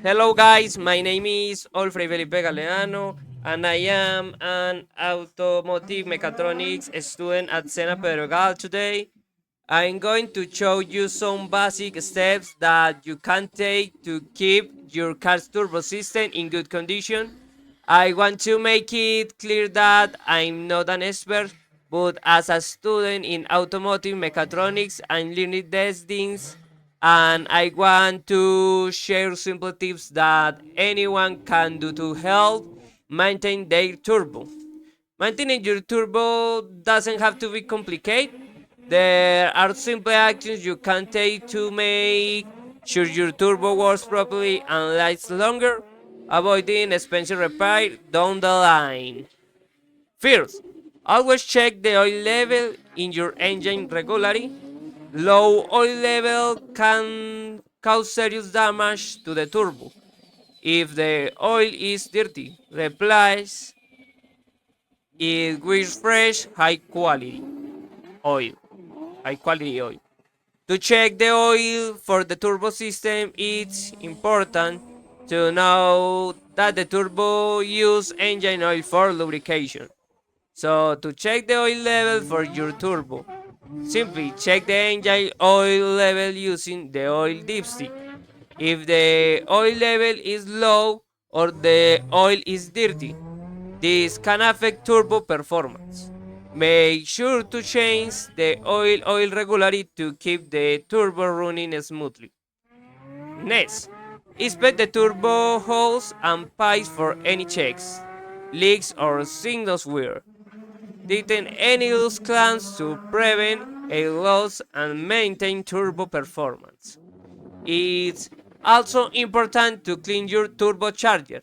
Hello guys, my name is Olfrey Felipe Galeano and I am an automotive mechatronics student at SENA today. I'm going to show you some basic steps that you can take to keep your car's turbo system in good condition. I want to make it clear that I'm not an expert, but as a student in automotive mechatronics, I'm learning these things and I want to share simple tips that anyone can do to help maintain their turbo. Maintaining your turbo doesn't have to be complicated. There are simple actions you can take to make sure your turbo works properly and lasts longer, avoiding expensive repair down the line. First, always check the oil level in your engine regularly. Low oil level can cause serious damage to the turbo. If the oil is dirty, replace it with fresh, oil. High quality oil. To check the oil for the turbo system, it's important to know that the turbo use engine oil for lubrication. So to check the oil level for your turbo, simply check the engine oil level using the oil dipstick. If the oil level is low or the oil is dirty, this can affect turbo performance. Make sure to change the oil regularly to keep the turbo running smoothly. Next, inspect the turbo hose and pipes for any checks, leaks or signals wear. Tighten any loose clamps to prevent a loss and maintain turbo performance. It's also important to clean your turbocharger.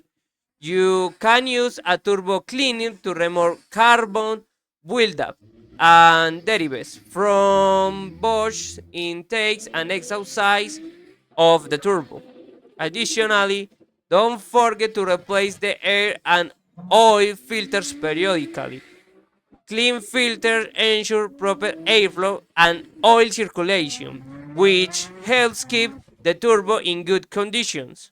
You can use a turbo cleaner to remove carbon buildup and derivatives from both intakes and exhaust sides of the turbo. Additionally, don't forget to replace the air and oil filters periodically. Clean filters ensure proper airflow and oil circulation, which helps keep the turbo in good conditions.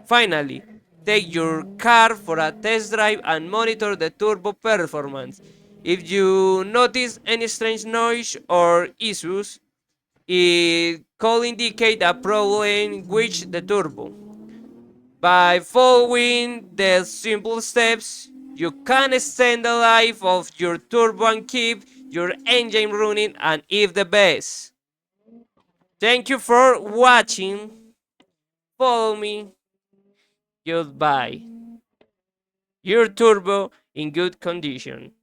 Finally, take your car for a test drive and monitor the turbo performance. If you notice any strange noise or issues, it could indicate a problem with the turbo. By following the simple steps, you can extend the life of your turbo and keep your engine running and if the best. Thank you for watching. Follow me. Goodbye. Your turbo in good condition.